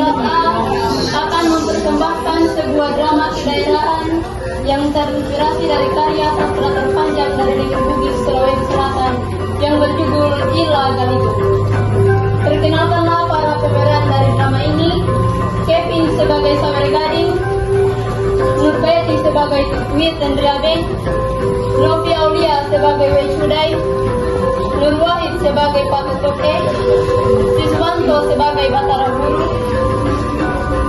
Kelas A akan mempersembahkan sebuah drama kedaerahan yang terinspirasi dari karya sastra terpanjang dari negeri Bugis, Sulawesi Selatan yang berjudul Ila Galito. Perkenalkanlah para pemeran dari drama ini: Kevin sebagai Sawer Gading, Nurbeti sebagai Wit Andriabeng, Novi Aulia sebagai Wei Chudai, Nur Wahid sebagai Patut Toke, Siswanto sebagai Batara Guru,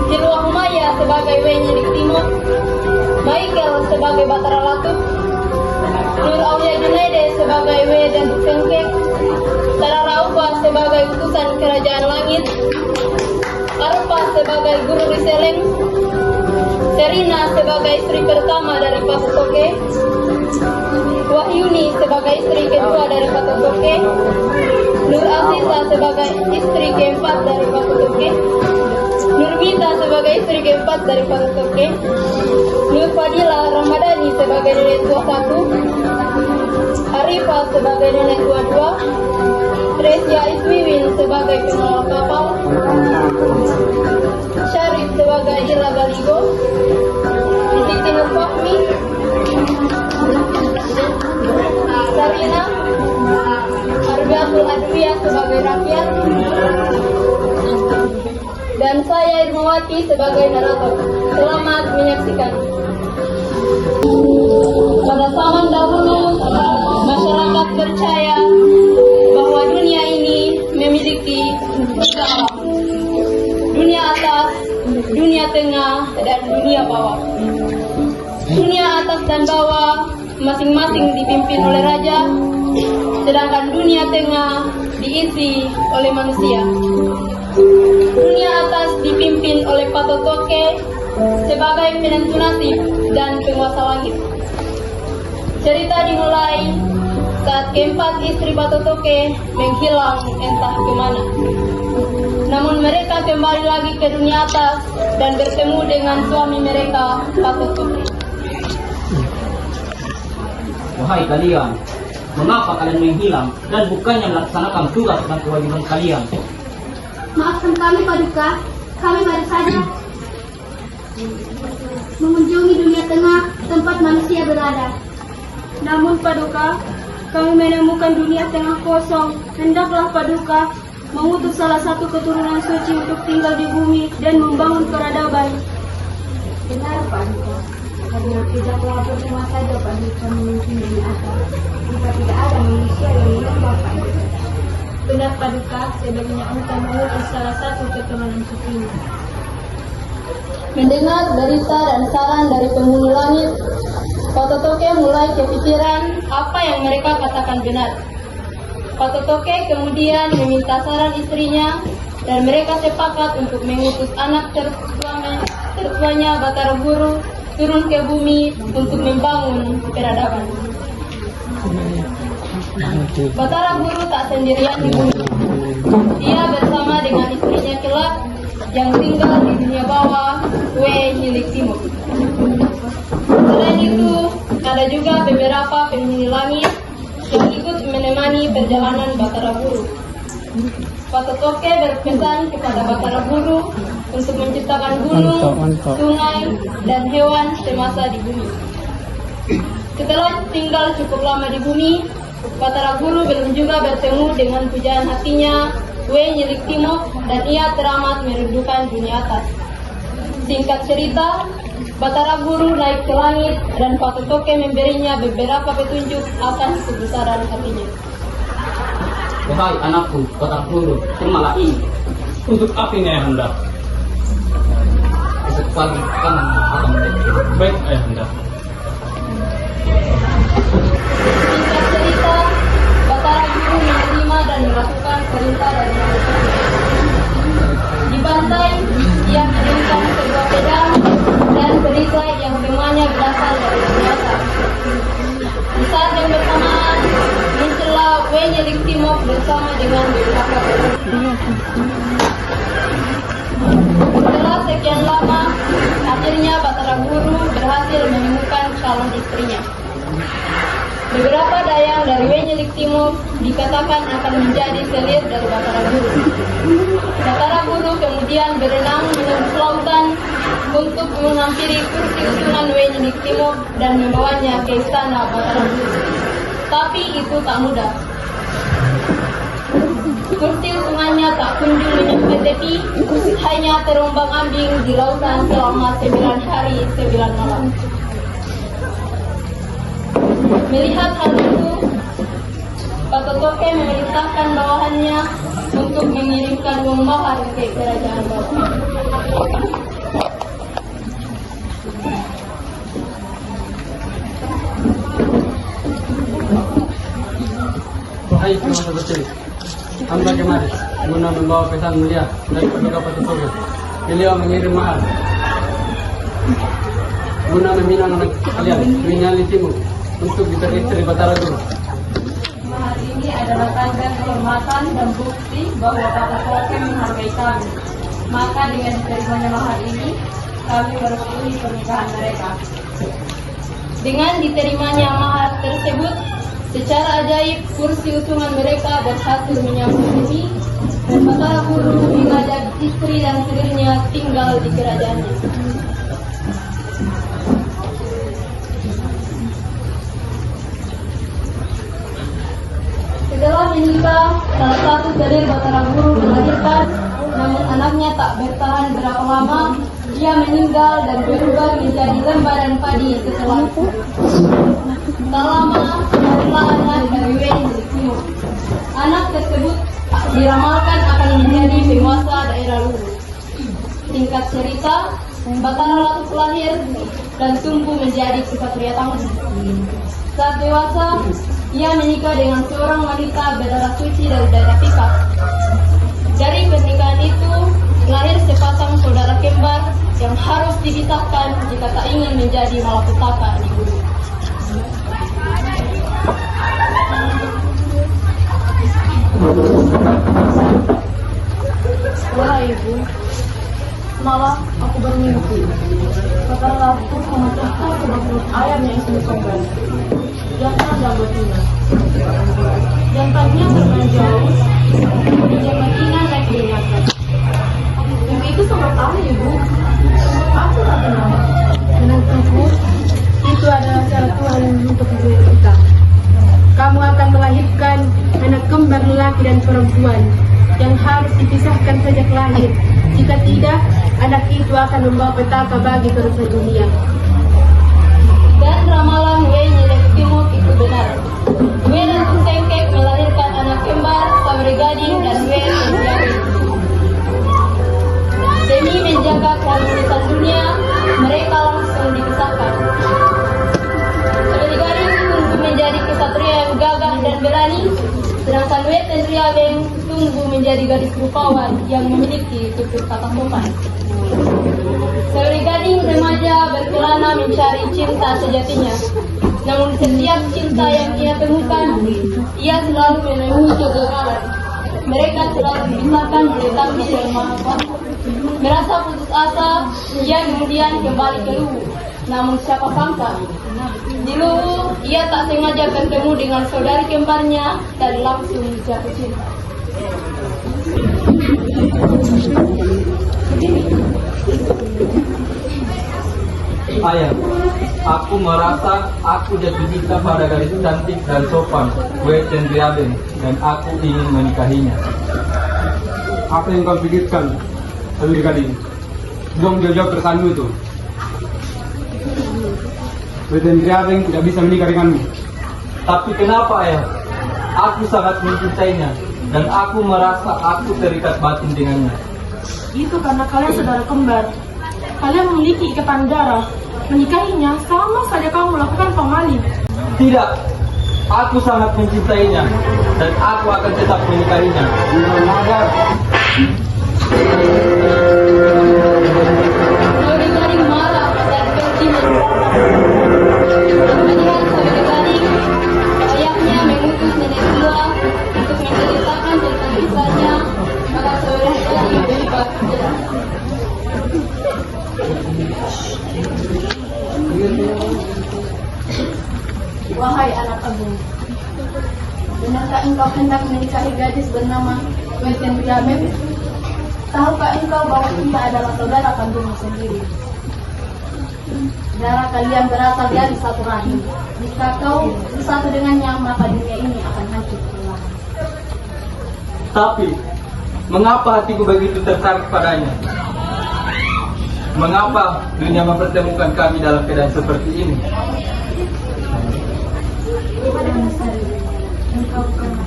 Hilwa Humaya sebagai Wei Nyilik Timur, Michael sebagai Batara Latup, Nur Aulia Junaide sebagai Wei Dantuk Sengkek, Tara Raupa sebagai utusan Kerajaan Langit, Arpa sebagai Guru Riseleng, Serina sebagai istri pertama dari Patut Toke, Wahyuni sebagai istri kedua dari Patut Toke, Nur Aziza sebagai istri keempat dari Patut Toke, Nurmita sebagai istri keempat dari Patut Toke, Nur Fadila Ramadhani sebagai nenek tua 1, Arifah sebagai nenek tua 2, Tresia Iswiwin sebagai pengawal kapal, Syarif sebagai Ila Galigo, Siti Nur Fahmi, Sarina Arbiatul Adwiyah sebagai rakyat, dan saya Irmawati sebagai narator. Selamat menyaksikan. Pada zaman dahulu, masyarakat percaya bahwa dunia ini memiliki tiga alam: dunia atas, dunia tengah, dan dunia bawah. Dunia atas dan bawah masing-masing dipimpin oleh raja, sedangkan dunia tengah diisi oleh manusia. Dunia atas dipimpin oleh Patut Toke sebagai penentu nasib dan penguasa langit. Cerita dimulai saat keempat istri Patut Toke menghilang entah kemana. Namun mereka kembali lagi ke dunia atas dan bertemu dengan suami mereka, Patut Toke. Wahai kalian, mengapa kalian menghilang dan bukannya melaksanakan tugas dan kewajiban kalian? Maafkan kami, Paduka. Kami baru saja mengunjungi dunia tengah tempat manusia berada. Namun Paduka, kami menemukan dunia tengah kosong. Hendaklah Paduka mengutus salah satu keturunan suci untuk tinggal di bumi dan membangun peradaban. Benar, Paduka. Karena tidaklah percuma saja Paduka memimpin dunia atas jika tidak ada manusia yang menyembah Paduka. Benar Paduka, sebaiknya engkau mengutus salah satu keturunan suci. Mendengar berita dan saran dari penghuni langit, Patut Toke mulai kepikiran apa yang mereka katakan benar. Patut Toke kemudian meminta saran istrinya dan mereka sepakat untuk mengutus anak tertuanya Batara Guru turun ke bumi untuk membangun peradaban. Batara Guru tak sendirian di bumi. Dia bersama dengan istrinya kelak yang tinggal di dunia bawah, Wei Nyilik Timur. Selain itu, ada juga beberapa penghuni langit yang ikut menemani perjalanan Batara Guru. Patut Toke berpesan kepada Batara Guru untuk menciptakan gunung, sungai, dan hewan semasa di bumi. Setelah tinggal cukup lama di bumi, Batara Guru belum juga bertemu dengan pujaan hatinya, Wei Nyilik Timur, dan ia teramat merindukan dunia atas. Singkat cerita, Batara Guru naik ke langit dan Patut Toke memberinya beberapa petunjuk akan kebesaran hatinya. Wahai anakku, Batara Guru, terimalah ini. Untuk apa ini Ayahanda? Besok pagi kamu akan menjadi. Baik Ayahanda. Singkat cerita, Batara Guru menerima dan melakukan perintah dari Patut Toke. Di pantai, ia mendirikan sebuah pedang dan perisai yang semuanya berasal dari dunia atas. Di saat yang bersamaan, muncullah Wei Nyilik Timur bersama dengan beberapa perisai. Setelah sekian lama, akhirnya Batara Guru berhasil menemukan calon istrinya. Beberapa dayang dari Wei Nyilik Timur dikatakan akan menjadi selir dari Batara Guru. Batara Guru kemudian berenang menghampiri kursi usungan Wenyenik Timur dan membawanya ke istana Batara Guru. Tapi itu tak mudah. Kursi usungannya tak kunjung menyampai tepi, hanya terombang-ambing di lautan selama 9 hari 9 malam. Melihat hal itu, Pak Totoke memerintahkan bawahannya untuk mengirimkan uang mahar ke kerajaan bawah. Wahai penguasa bersih, hamba kemari guna membawa pesan mulia dari Paduka Patotoke. Beliau mengirim mahar guna meminang anak kalian, Wenyenik Timur, untuk ditarik dari Batara Guru. Mahar ini adalah tanda kehormatan dan bukti bahwa Pak Totoke menghargai kami. Maka dengan diterimanya mahar ini, kami merestui pernikahan mereka. Dengan diterimanya mahar tersebut, secara ajaib kursi usungan mereka berhasil menyambung bumi dan Batara Guru mengajak istri dan serirnya tinggal di kerajaannya. Setelah menikah, salah satu serir Batara Guru melahirkan, namun anaknya tak bertahan berapa lama, dia meninggal dan berubah menjadi lembaran padi setelah itu. Tak lama, lahirlah anak dari Wenyenik Timur. Anak tersebut diramalkan akan menjadi penguasa daerah Luwu. Singkat cerita, Batara lalu lahir dan tumbuh menjadi kesatria tangguh. Saat dewasa, ia menikah dengan seorang wanita berdarah suci dari daerah Pika. Dari pernikahan itu, lahir sepasang saudara kembar yang harus dipisahkan jika tak ingin menjadi malapetaka di bumi. Wahai ibu, malam aku bermimpi. Katakanlah aku memecahkan sebuah ayam yang sudah kembali. Jantan dan betina. Jantannya bermain jauh, dan betina naik diingatkan. Mimpi itu sangat aneh ibu. Aku tak kenal. Menurutku, itu adalah cara Tuhan untuk hidup kita. Kamu akan melahirkan anak kembar lelaki dan perempuan yang harus dipisahkan sejak lahir. Jika tidak, anak itu akan membawa petaka bagi bangsa dunia. Dan ramalan Wenyenik Timur itu benar. We dan Sengkek melahirkan anak kembar, Sabre Gading dan We Tentriabing. Demi menjaga keharmonisan dunia, mereka langsung dipisahkan. Sabre Gading tumbuh menjadi kesatria yang gagah dan berani, sedangkan We Tentriabing tumbuh menjadi gadis rupawan yang memiliki tutur kata sopan. Sabre Gading remaja berkelana mencari cinta sejatinya. Namun setiap cinta yang ia temukan, ia selalu menemui kegagalan. Mereka selalu dipisahkan oleh takdir yang maha kuasa. Merasa putus asa, ia kemudian kembali ke Luwu. Namun siapa sangka, di Luwu ia tak sengaja bertemu dengan saudari kembarnya dan langsung jatuh cinta. Ayah, aku merasa aku jatuh cinta pada gadis cantik dan sopan, We Tentriabing, dan aku ingin menikahinya. Apa yang kau pikirkan, Sabre Gading? Belum jawab pertanyaanmu itu. We Tentriabing tidak bisa menikah denganmu. Tapi kenapa ayah? Aku sangat mencintainya dan aku merasa aku terikat batin dengannya. Itu karena kalian saudara kembar. Kalian memiliki ikatan darah. Menikahinya sama saja kamu melakukan pemaling. Tidak, aku sangat mencintainya dan aku akan tetap menikahinya. Sabre Gading marah dan benci melihat Sabre Gading, ayahnya mengutus nenek tua untuk menceritakan tentang kisahnya, maka Sabre Gading berubah pikiran. Wahai anak agung, benarkah engkau hendak menikahi gadis bernama We Tentriabing? Tahukah engkau bahwa kita adalah saudara kandungmu sendiri? Darah kalian berasal dari satu rahim. Jika kau bersatu dengannya, maka dunia ini akan hancur perlahan. Tapi, mengapa hatiku begitu tertarik padanya? Mengapa dunia mempertemukan kami dalam keadaan seperti ini? Pada masa engkau pernah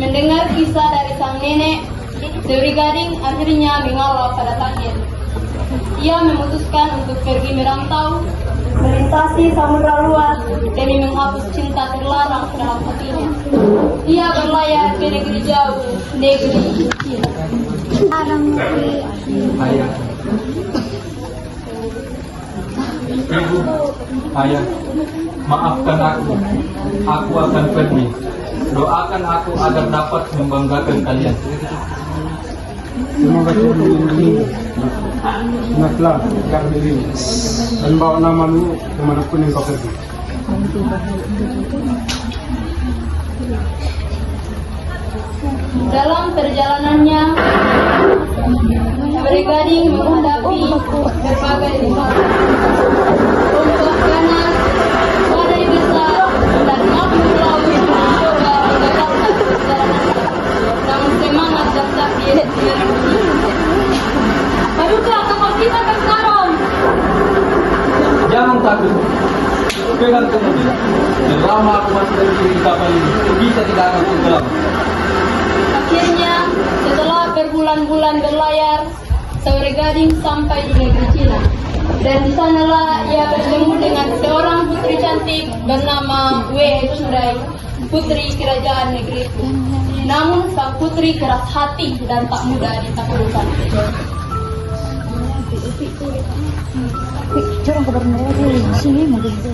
Mendengar kisah dari sang nenek, Dewi Gading akhirnya mengalah pada takdir. Ia memutuskan untuk pergi merantau, melintasi samudra luas demi menghapus cinta terlarang dalam hatinya. Ia berlayar ke negeri jauh, negeri Cina. Ayah, ibu, ayah, maafkan aku. Aku akan pergi. Doakan aku agar dapat membanggakan kalian. Terima kasih ini. Ingatlah yang dirimu dan bawa namamu kemanapun yang kau pergi. Dalam perjalanannya, Dewi Gading menghadapi berbagai rintangan. Ombak ganas, badai besar, dan mabuk laut mencoba menggagalkan perjalanan. Namun semangat dan takdir diikuti. Madukah kapal kita ke sekarang? Jangan takut. Pegang kemudian. Selama aku masih ada di kapal ini, bisa tidak akan tenggelam. Akhirnya, setelah berbulan-bulan berlayar, Dewi Gading sampai di negeri Cina. Dan di sanalah ia bertemu dengan seorang putri cantik bernama Wei Chudai, putri kerajaan negeri itu. Namun sang putri keras hati dan tak mudah ditaklukkan. Jangan kabar mereka di sini mungkin tu.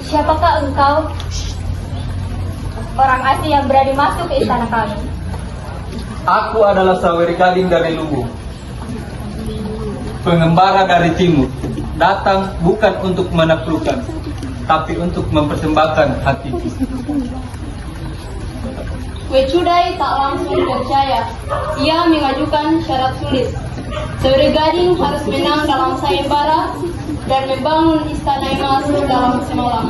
Siapakah engkau? Orang asing yang berani masuk ke istana kami. Aku adalah Saweri Gading dari Luwu, pengembara dari timur. Datang bukan untuk menaklukkan, tapi untuk mempersembahkan hatiku. Wei Chudai tak langsung percaya. Ia mengajukan syarat sulit. Dewi Gading harus menang dalam sayembara dan membangun istana emas dalam semalam.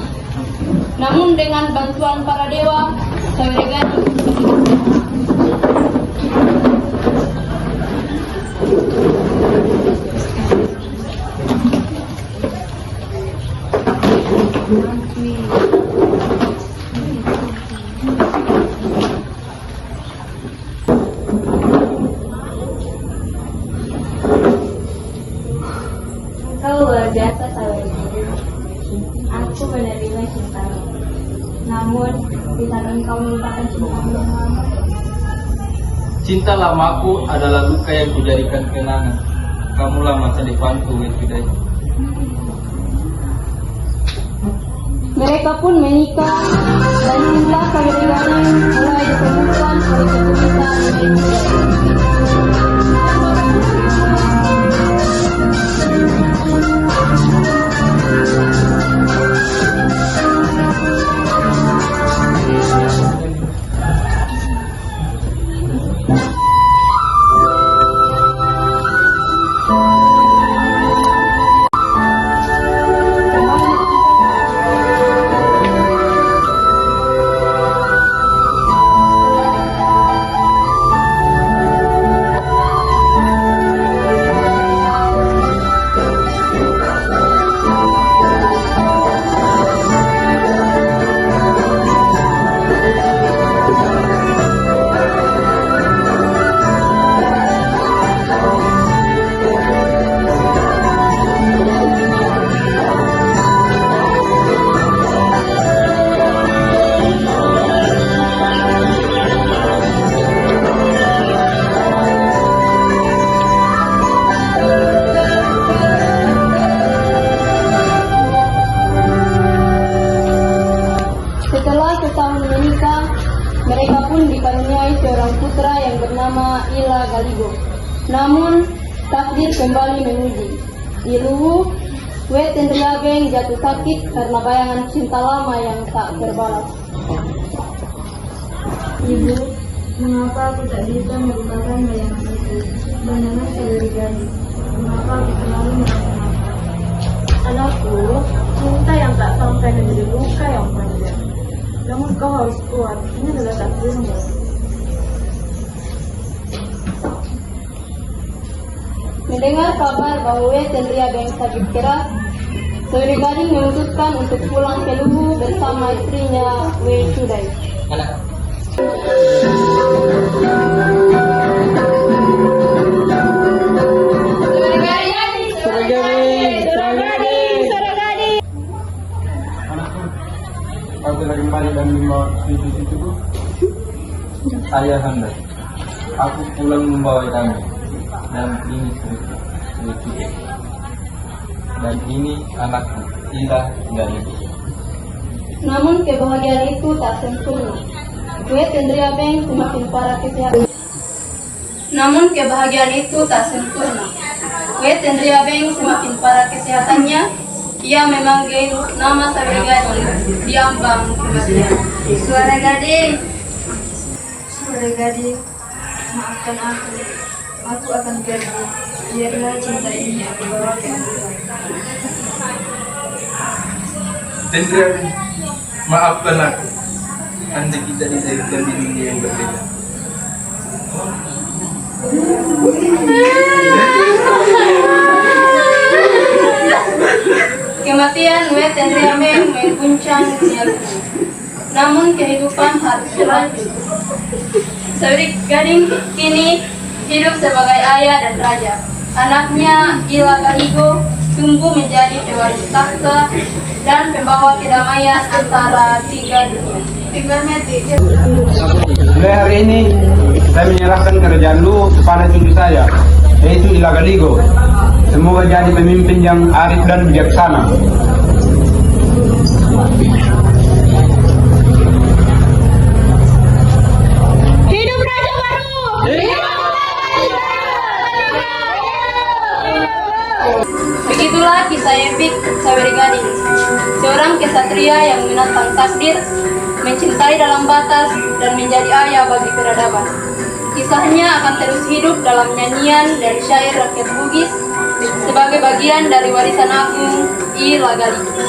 Namun dengan bantuan para dewa, Dewi Gading Kau luar biasa, Saweri. Aku menerima cintamu. Namun, di saat engkau melupakan cintamu yang lama, Cinta lamaku adalah luka yang kujadikan kenangan. Kamulah masa depanku, Wei. mereka pun menikah dan jumlah kawin mulai ditemukan oleh ketulisan Wei Chudai. Mereka pun dikaruniai seorang putra yang bernama Ila Galigo. Namun, takdir kembali menguji. Di Luwu, Weten Riabeng jatuh sakit karena bayangan cinta lama yang tak terbalas. Ibu, mengapa aku tak bisa melupakan bayangan itu? Bayangan saudari gadis. Mengapa aku selalu merasa nakal? Anakku, cinta yang tak sampai menjadi luka yang panjang. Namun kau harus kuat, ini adalah takdirmu. Mendengar kabar bahwa Weten Riabeng sakit keras, saudari gading memutuskan untuk pulang ke Luwu bersama istrinya Wei Sudai. Aku telah kembali dan membawa itu Bu. Ayahanda, aku pulang membawa kamu, dan ini lucu. Dan ini anakku, Ila Galigo. Namun kebahagiaan itu tak sempurna. Weten Riabeng semakin parah kesehatan. Namun kebahagiaan itu tak sempurna. Weten Riabeng semakin parah kesehatannya. Ia memanggil nama saudari gading di ambang kematian. Suara gading, maafkan aku. Aku akan pergi. Biarlah cinta ini aku bawa ke akhirat. Tendra, maafkan aku. Anda kita dilahirkan di dunia yang berbeda. Kematian Weten Riabeng mengguncang duniaku. Namun kehidupan harus berlanjut. Saudari gading kini hidup sebagai ayah dan raja. Anaknya Ila Galigo tumbuh menjadi pewaris takhta dan pembawa kedamaian antara tiga dunia. Mulai hari ini saya menyerahkan kerajaan Luwu kepada cucu saya, yaitu Ila Galigo. Semoga jadi pemimpin yang arif dan bijaksana. Hidup Raja Baru! Begitulah kisah epik saudari gading. Seorang kesatria yang menantang takdir, mencintai dalam batas, dan menjadi ayah bagi peradaban. Kisahnya akan terus hidup dalam nyanyian dan syair rakyat Bugis sebagai bagian dari warisan agung Ila Galigo.